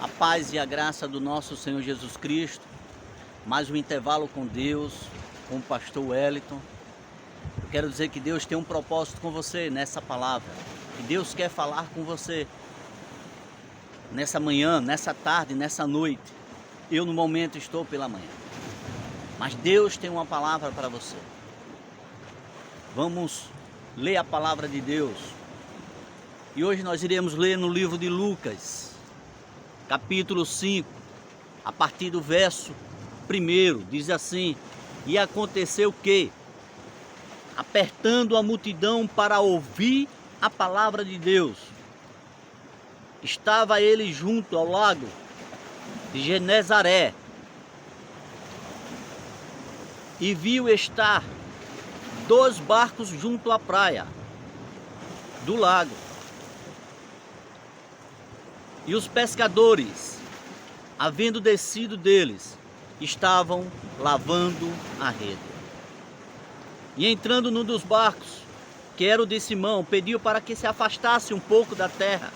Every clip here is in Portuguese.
A paz e a graça do nosso Senhor Jesus Cristo. Mais um intervalo com Deus, com o pastor Wellington. Eu quero dizer que Deus tem um propósito com você nessa palavra. Que Deus quer falar com você nessa manhã, nessa tarde, nessa noite. Eu no momento estou pela manhã. Mas Deus tem uma palavra para você. Vamos ler a palavra de Deus. E hoje nós iremos ler no livro de Lucas, capítulo 5, a partir do verso 1, diz assim: E aconteceu que, apertando a multidão para ouvir a palavra de Deus, estava ele junto ao lago de Genezaré, e viu estar 2 barcos junto à praia do lago. E os pescadores, havendo descido deles, estavam lavando a rede. E entrando num dos barcos, que era o de Simão, pediu para que se afastasse um pouco da terra.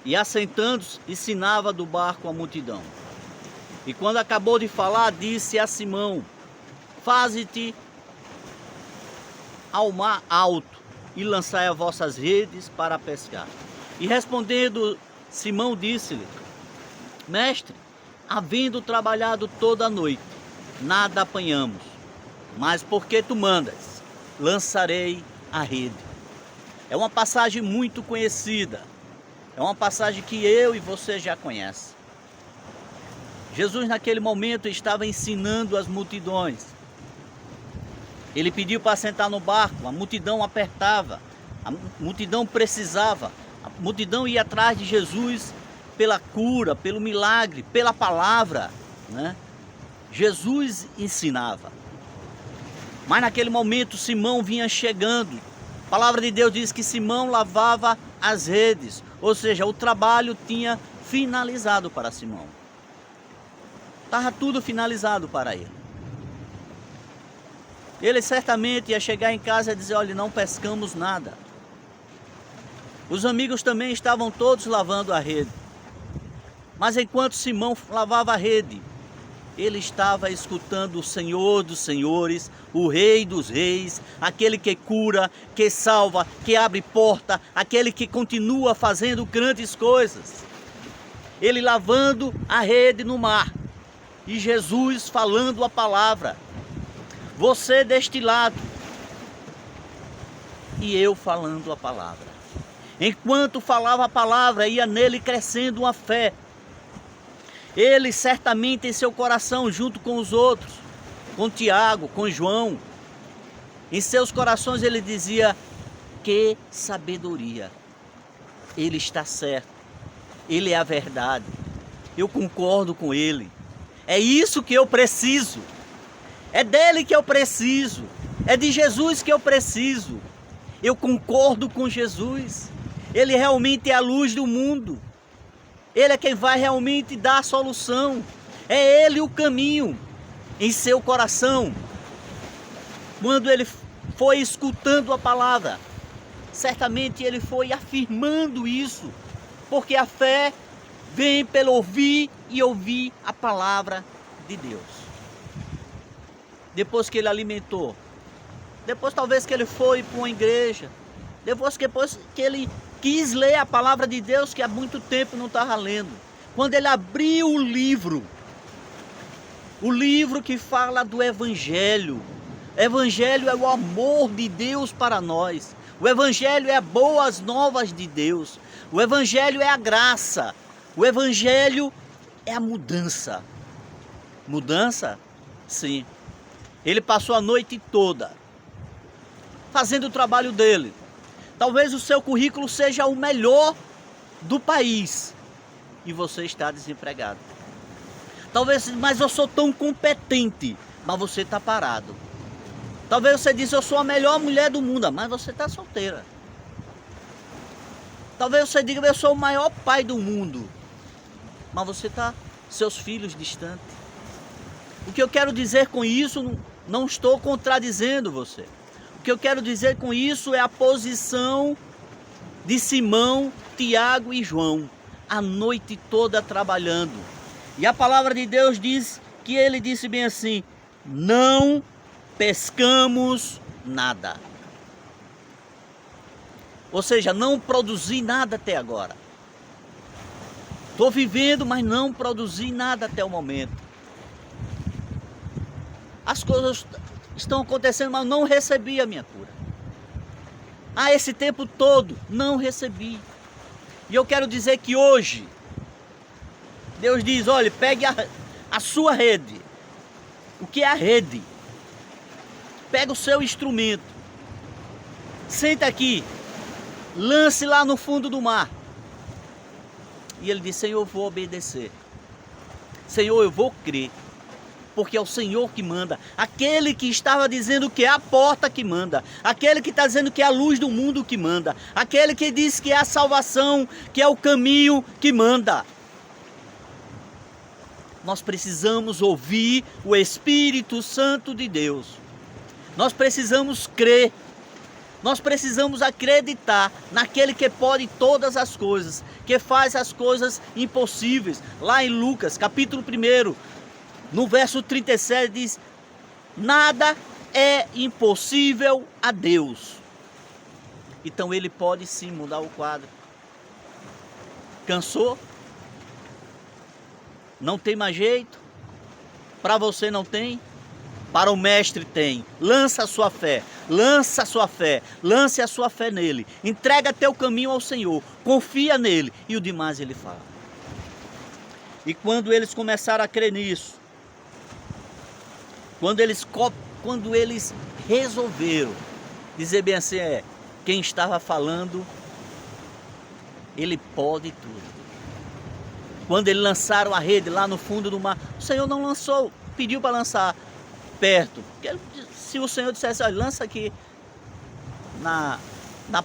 E assentando-se, ensinava do barco a multidão. E quando acabou de falar, disse a Simão: Faze-te ao mar alto e lançai as vossas redes para pescar. E respondendo Simão, disse-lhe: Mestre, havendo trabalhado toda a noite, nada apanhamos, mas porque tu mandas, lançarei a rede. É uma passagem muito conhecida, é uma passagem que eu e você já conhecem. Jesus naquele momento estava ensinando as multidões. Ele pediu para sentar no barco, a multidão apertava, a multidão precisava, a multidão ia atrás de Jesus pela cura, pelo milagre, pela palavra, né? Jesus ensinava. Mas naquele momento Simão vinha chegando. A palavra de Deus diz que Simão lavava as redes, ou seja, o trabalho tinha finalizado para Simão. Estava tudo finalizado para ele. Ele certamente ia chegar em casa e dizer: olha, não pescamos nada. Os amigos também estavam todos lavando a rede. Mas enquanto Simão lavava a rede, ele estava escutando o Senhor dos Senhores, o Rei dos Reis, aquele que cura, que salva, que abre porta, aquele que continua fazendo grandes coisas. Ele lavando a rede no mar e Jesus falando a palavra. Você deste lado e eu falando a palavra. Enquanto falava a palavra, ia nele crescendo uma fé. Ele certamente em seu coração, junto com os outros, com Tiago, com João, em seus corações ele dizia: que sabedoria, ele está certo, ele é a verdade, eu concordo com ele, é isso que eu preciso, é dele que eu preciso, é de Jesus que eu preciso, eu concordo com Jesus, ele realmente é a luz do mundo. Ele é quem vai realmente dar a solução. É ele o caminho em seu coração. Quando ele foi escutando a palavra, certamente ele foi afirmando isso. Porque a fé vem pelo ouvir e ouvir a palavra de Deus. Depois que ele alimentou, depois talvez que ele foi para uma igreja, depois que ele quis ler a palavra de Deus, que há muito tempo não estava lendo. Quando ele abriu o livro que fala do Evangelho. Evangelho é o amor de Deus para nós. O Evangelho é as boas novas de Deus. O Evangelho é a graça. O Evangelho é a mudança. Mudança? Sim. Ele passou a noite toda fazendo o trabalho dele. Talvez o seu currículo seja o melhor do país e você está desempregado. Talvez, mas eu sou tão competente, mas você está parado. Talvez você diz: eu sou a melhor mulher do mundo, mas você está solteira. Talvez você diga: eu sou o maior pai do mundo, mas você está seus filhos distantes. O que eu quero dizer com isso, não estou contradizendo você. O que eu quero dizer com isso é a posição de Simão, Tiago e João. a noite toda trabalhando. E a palavra de Deus diz que ele disse bem assim: não pescamos nada. Ou seja, não produzi nada até agora. Estou vivendo, mas não produzi nada até o momento. As coisas estão acontecendo, mas não recebi a minha cura. Esse tempo todo não recebi. E eu quero dizer que hoje Deus diz: olha, pegue a sua rede. O que é a rede? Pega o seu instrumento, senta aqui, lance lá no fundo do mar. E ele diz: Senhor, eu vou obedecer. Senhor, eu vou crer. Porque é o Senhor que manda. Aquele que estava dizendo que é a porta que manda. Aquele que está dizendo que é a luz do mundo que manda. Aquele que diz que é a salvação, que é o caminho que manda. Nós precisamos ouvir o Espírito Santo de Deus. Nós precisamos crer. Nós precisamos acreditar naquele que pode todas as coisas, que faz as coisas impossíveis. Lá em Lucas, capítulo 1, no verso 37, diz: nada é impossível a Deus. Então ele pode sim mudar o quadro. Cansou? Não tem mais jeito? Para você não tem? Para o mestre tem. Lança a sua fé, lança a sua fé, lance a sua fé nele. Entrega teu caminho ao Senhor, confia nele e o demais ele fala. E quando eles começaram a crer nisso, quando eles resolveram dizer bem assim, quem estava falando, ele pode tudo. Quando eles lançaram a rede lá no fundo do mar, o Senhor não lançou, pediu para lançar perto. Porque se o Senhor dissesse: olha, lança aqui na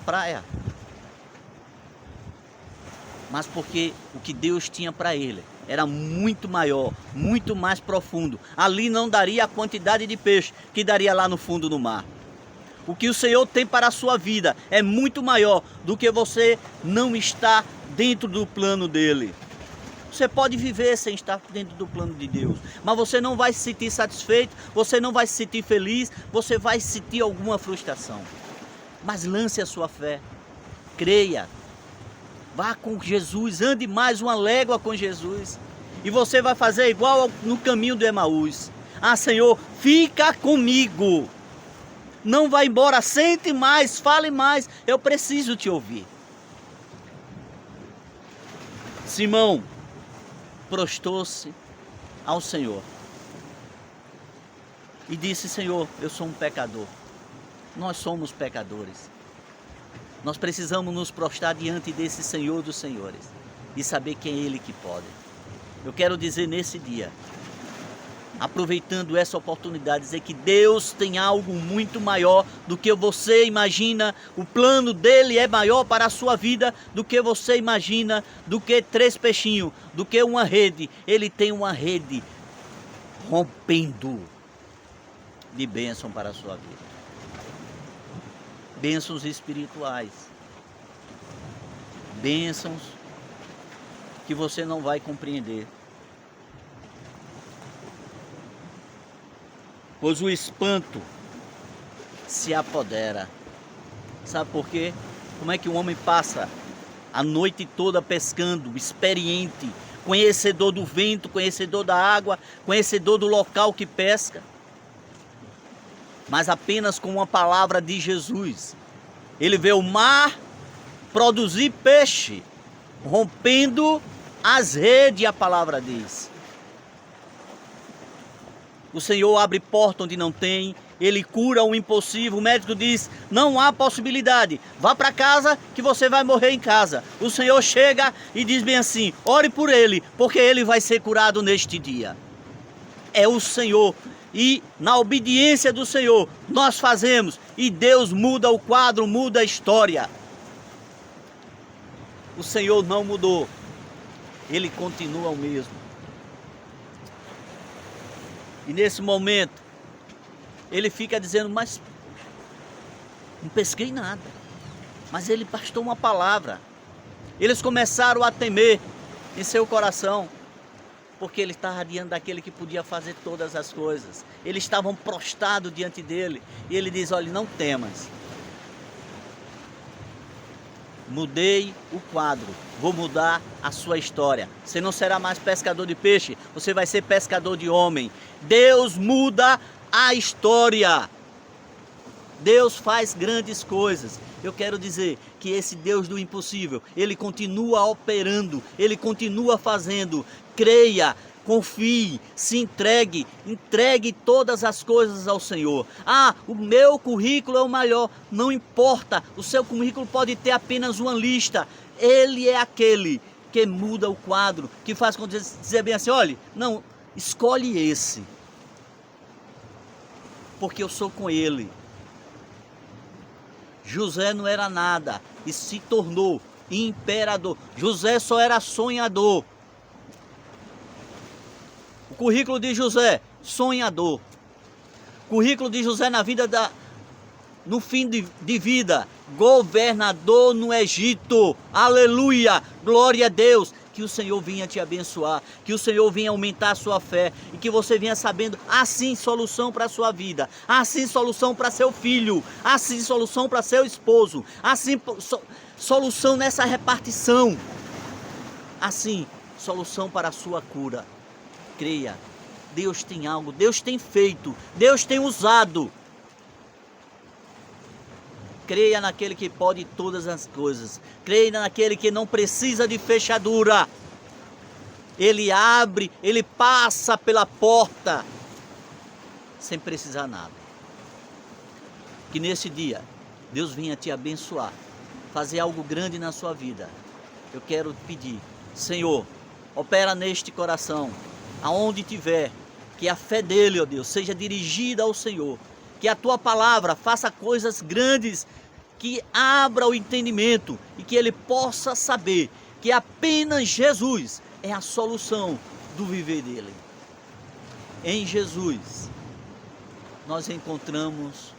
praia. Mas porque o que Deus tinha para ele era muito maior, muito mais profundo. Ali não daria a quantidade de peixe que daria lá no fundo do mar. O que o Senhor tem para a sua vida é muito maior do que você não estar dentro do plano dele. Você pode viver sem estar dentro do plano de Deus, mas você não vai se sentir satisfeito, você não vai se sentir feliz, você vai sentir alguma frustração. Mas lance a sua fé, creia, vá com Jesus, ande mais uma légua com Jesus, e você vai fazer igual no caminho do Emaús. Senhor, fica comigo, não vai embora, sente mais, fale mais, eu preciso te ouvir. Simão prostou-se ao Senhor e disse: Senhor, eu sou um pecador. Nós somos pecadores. Nós precisamos nos prostrar diante desse Senhor dos Senhores e saber quem é Ele que pode. Eu quero dizer nesse dia, aproveitando essa oportunidade, dizer que Deus tem algo muito maior do que você imagina. O plano dele é maior para a sua vida do que você imagina, do que 3 peixinhos, do que uma rede. Ele tem uma rede rompendo de bênção para a sua vida. Bênçãos espirituais. Bênçãos que você não vai compreender. Pois o espanto se apodera. Sabe por quê? Como é que o homem passa a noite toda pescando, experiente, conhecedor do vento, conhecedor da água, conhecedor do local que pesca, mas apenas com uma palavra de Jesus. Ele vê o mar produzir peixe, rompendo as redes, a palavra diz. O Senhor abre porta onde não tem, Ele cura o impossível. O médico diz: não há possibilidade, vá para casa que você vai morrer em casa. O Senhor chega e diz bem assim: ore por ele, porque ele vai ser curado neste dia. É o Senhor, e na obediência do Senhor nós fazemos, e Deus muda o quadro, muda a história. O Senhor não mudou, Ele continua o mesmo. E nesse momento, ele fica dizendo: mas não pesquei nada. Mas ele bastou uma palavra. Eles começaram a temer. em seu coração, porque ele estava diante daquele que podia fazer todas as coisas. Eles estavam prostrados diante dele, e ele diz: olha, não temas. Mudei o quadro, vou mudar a sua história. Você não será mais pescador de peixe, você vai ser pescador de homem. Deus muda a história. Deus faz grandes coisas. Eu quero dizer que esse Deus do impossível, ele continua operando, ele continua fazendo. Creia, confie, se entregue todas as coisas ao Senhor. Ah, o meu currículo é o melhor, não importa, o seu currículo pode ter apenas uma lista. Ele é aquele que muda o quadro, que faz com dizer bem assim: olha, não, escolhe esse, porque eu sou com ele. José não era nada e se tornou imperador. José só era sonhador. O currículo de José, sonhador. Currículo de José na vida no fim de vida, governador no Egito. Aleluia! Glória a Deus! Que o Senhor venha te abençoar, que o Senhor venha aumentar a sua fé e que você venha sabendo, assim, solução para a sua vida, assim, solução para seu filho, assim, solução para seu esposo, assim, solução nessa repartição, assim, solução para a sua cura. Creia, Deus tem algo, Deus tem feito, Deus tem usado. Creia naquele que pode todas as coisas. Creia naquele que não precisa de fechadura. Ele abre, ele passa pela porta sem precisar nada. Que nesse dia Deus venha te abençoar, fazer algo grande na sua vida. Eu quero pedir, Senhor, opera neste coração, aonde tiver, que a fé dele, ó Deus, seja dirigida ao Senhor. Que a tua palavra faça coisas grandes, que abra o entendimento e que ele possa saber que apenas Jesus é a solução do viver dele. Em Jesus nós encontramos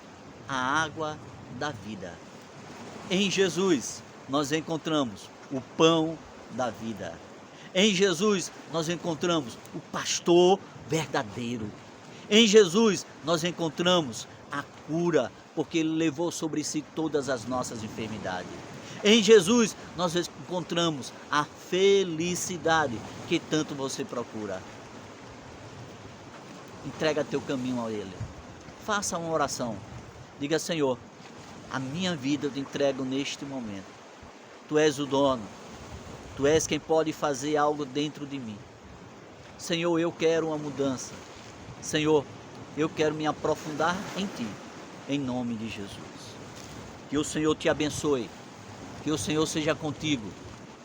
a água da vida. Em Jesus nós encontramos o pão da vida. Em Jesus nós encontramos o pastor verdadeiro. Em Jesus nós encontramos a cura, porque ele levou sobre si todas as nossas enfermidades. Em Jesus nós encontramos a felicidade que tanto você procura. Entrega teu caminho a Ele. Faça uma oração. Diga: Senhor, a minha vida eu te entrego neste momento. Tu és o dono. Tu és quem pode fazer algo dentro de mim. Senhor, eu quero uma mudança. Senhor, eu quero me aprofundar em Ti, em nome de Jesus. Que o Senhor te abençoe, que o Senhor seja contigo,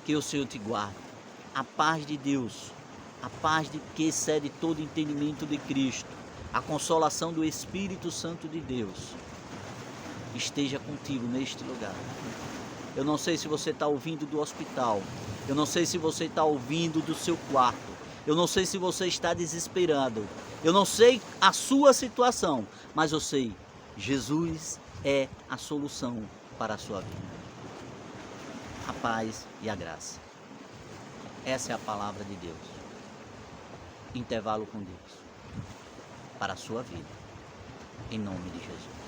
que o Senhor te guarde. A paz de Deus, a paz que excede todo entendimento de Cristo, a consolação do Espírito Santo de Deus, esteja contigo neste lugar. Eu não sei se você está ouvindo do hospital, eu não sei se você está ouvindo do seu quarto, eu não sei se você está desesperado, eu não sei a sua situação, mas eu sei, Jesus é a solução para a sua vida. A paz e a graça. Essa é a palavra de Deus. Intervalo com Deus para a sua vida. Em nome de Jesus.